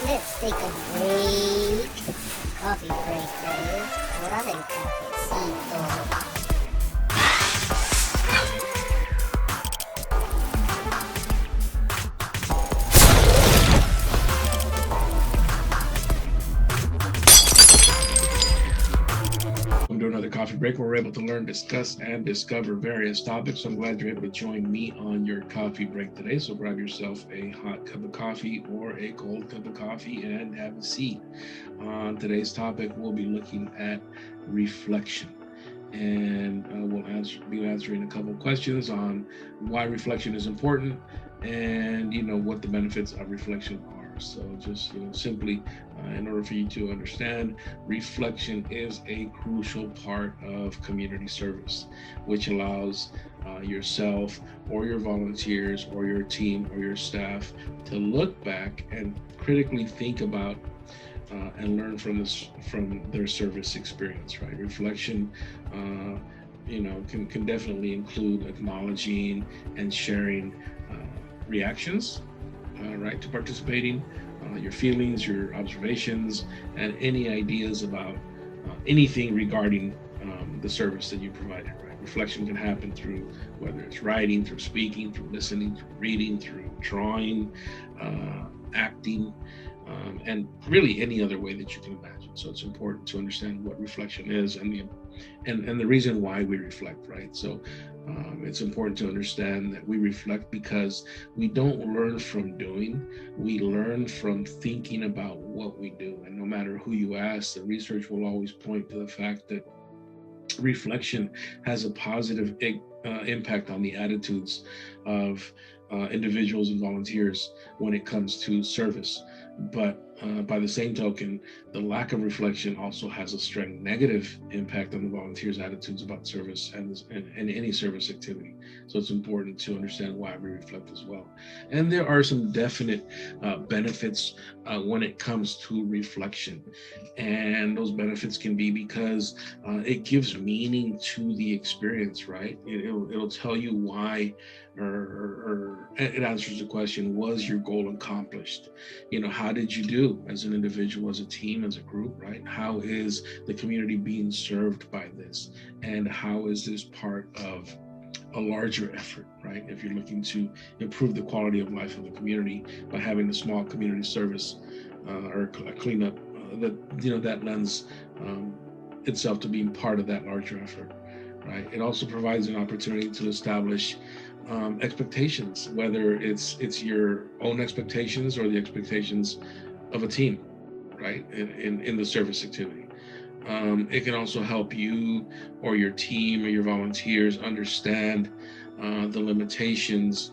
Let's take a break. Coffee break tayo. Mura ng cafecito. Welcome to another coffee break where we're able to learn, discuss, and discover various topics. I'm glad you're able to join me on your coffee break today. So grab yourself a hot cup of coffee or a cold cup of coffee and have a seat. On today's topic, we'll be looking at reflection. And be answering a couple of questions on why reflection is important and, what the benefits of reflection are. So just, simply in order for you to understand, reflection is a crucial part of community service, which allows yourself or your volunteers or your team or your staff to look back and critically think about and learn from their service experience. Right, reflection can definitely include acknowledging and sharing reactions, right, to participating, your feelings, your observations, and any ideas about anything regarding the service that you provided. Right, reflection can happen through whether it's writing, through speaking, through listening, through reading, through drawing, acting, and really any other way that you can imagine. So it's important to understand what reflection is and the reason why we reflect, right? So it's important to understand that we reflect because we don't learn from doing, we learn from thinking about what we do. And no matter who you ask, the research will always point to the fact that reflection has a positive impact on the attitudes of individuals and volunteers when it comes to service. But by the same token, the lack of reflection also has a strong negative impact on the volunteers' attitudes about service and any service activity. So it's important to understand why we reflect as well. And there are some definite benefits when it comes to reflection. And those benefits can be because it gives meaning to the experience, right? It'll tell you why, or it answers the question, was your goal accomplished? How did you do as an individual, as a team, as a group, right? How is the community being served by this? And how is this part of a larger effort, right? If you're looking to improve the quality of life of the community by having a small community service or a cleanup, that lends itself to being part of that larger effort, right? It also provides an opportunity to establish expectations, whether it's your own expectations or the expectations of a team, right? In the service activity. It can also help you or your team or your volunteers understand the limitations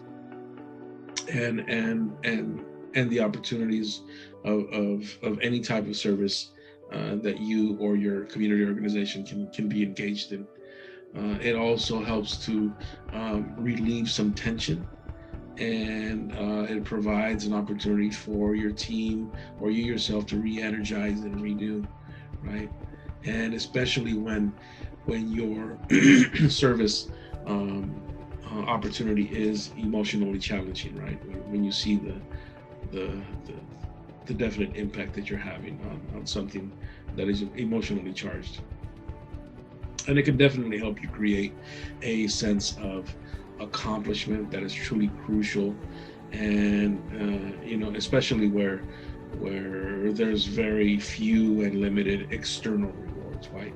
and the opportunities of any type of service that you or your community organization can be engaged in. It also helps to relieve some tension, and it provides an opportunity for your team or you yourself to re-energize and renew, right? And especially when your service opportunity is emotionally challenging, right? When you see the the definite impact that you're having on something that is emotionally charged. And it can definitely help you create a sense of accomplishment that is truly crucial, and especially where there's very few and limited external rewards, right?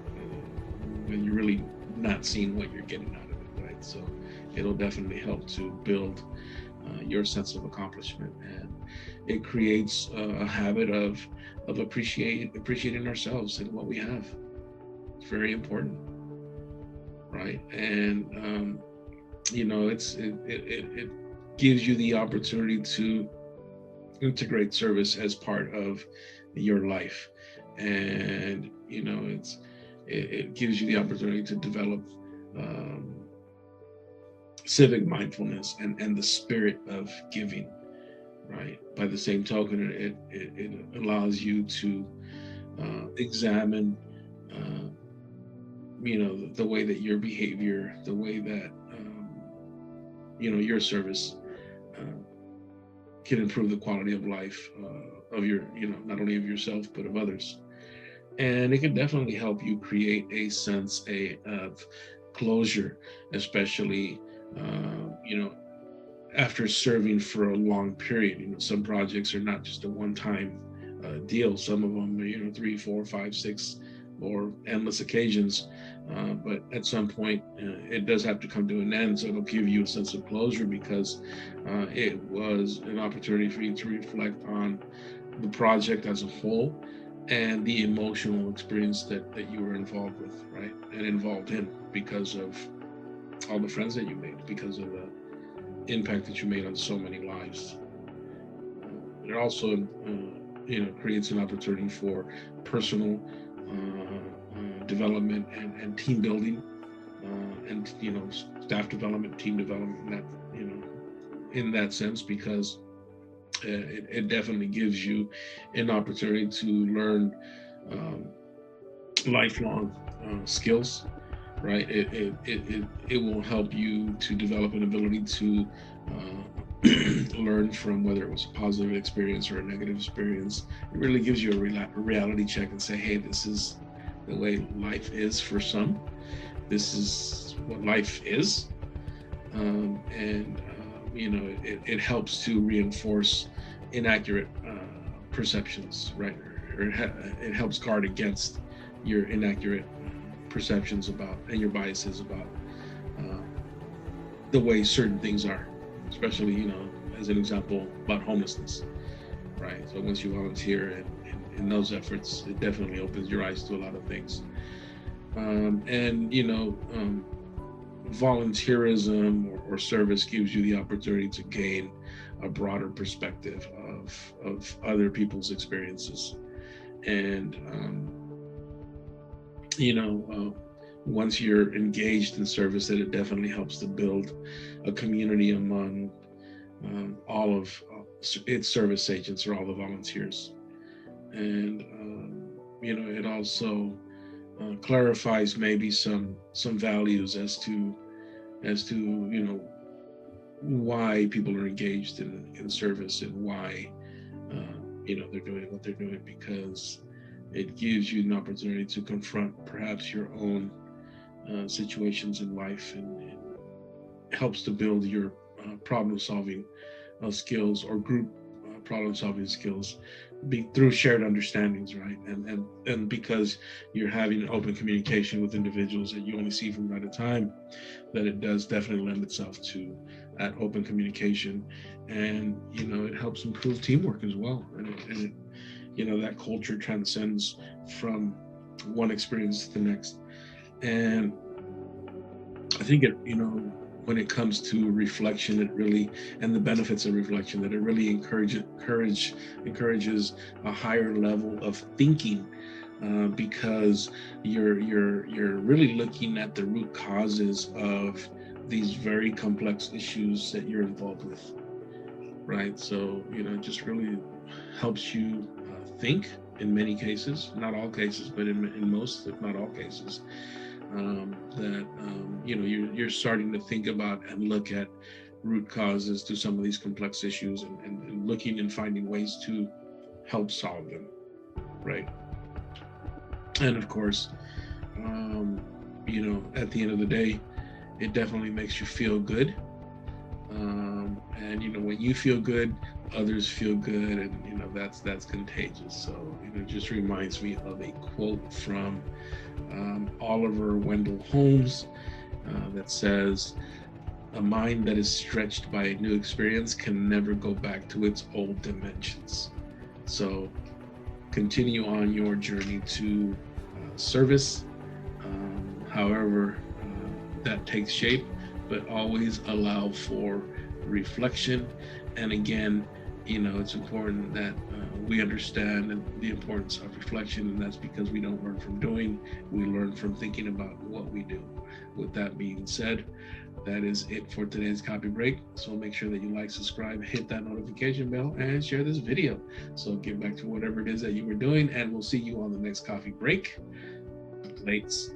When you're really not seeing what you're getting out of it, right? So it'll definitely help to build your sense of accomplishment, and it creates a habit of appreciating ourselves and what we have. It's very important, right? And it gives you the opportunity to integrate service as part of your life, and it gives you the opportunity to develop civic mindfulness and the spirit of giving, right? By the same token, it allows you to examine the way that your behavior, the way that your service can improve the quality of life of your, not only of yourself, but of others. And it can definitely help you create a sense of closure, especially, after serving for a long period. Some projects are not just a one-time deal. Some of them are, 3, 4, 5, 6, or endless occasions. But at some point, it does have to come to an end. So it'll give you a sense of closure because it was an opportunity for you to reflect on the project as a whole and the emotional experience that you were involved with, right? And involved in because of all the friends that you made, because of the impact that you made on so many lives. It also, creates an opportunity for personal development and team building, and staff development, team development. That in that sense, because it definitely gives you an opportunity to learn lifelong skills, right? It will help you to develop an ability to learn from whether it was a positive experience or a negative experience. It really gives you a reality check and say, hey, this is the way life is for some. This is what life is. It helps to reinforce inaccurate perceptions, right? Or it helps guard against your inaccurate perceptions about and your biases about the way certain things are, especially, as an example, about homelessness, right? So once you volunteer in those efforts, it definitely opens your eyes to a lot of things. Volunteerism or service gives you the opportunity to gain a broader perspective of other people's experiences. And, once you're engaged in service, that it definitely helps to build a community among all of its service agents or all the volunteers. And, it also clarifies maybe some values as to why people are engaged in service and why they're doing what they're doing, because it gives you an opportunity to confront perhaps your own situations in life, and it helps to build your problem solving skills or group problem solving skills through shared understandings, right? And because you're having an open communication with individuals that you only see from time to time, that it does definitely lend itself to that open communication. And it helps improve teamwork as well, and that culture transcends from one experience to the next. And I think when it comes to reflection, and the benefits of reflection, that it really encourages a higher level of thinking, because you're really looking at the root causes of these very complex issues that you're involved with, right? So it just really helps you think in many cases, not all cases, but in most, if not all cases, that you're starting to think about and look at root causes to some of these complex issues, and looking and finding ways to help solve them, right? And of course, at the end of the day, it definitely makes you feel good. And when you feel good, others feel good, and that's contagious. So it just reminds me of a quote from Oliver Wendell Holmes that says, "A mind that is stretched by a new experience can never go back to its old dimensions." So continue on your journey to service, however that takes shape, but always allow for reflection. And again, it's important that we understand the importance of reflection, and that's because we don't learn from doing, we learn from thinking about what we do. With that being said, that is it for today's coffee break. So make sure that you like, subscribe, hit that notification bell, and share this video. So get back to whatever it is that you were doing, and we'll see you on the next coffee break. Thanks.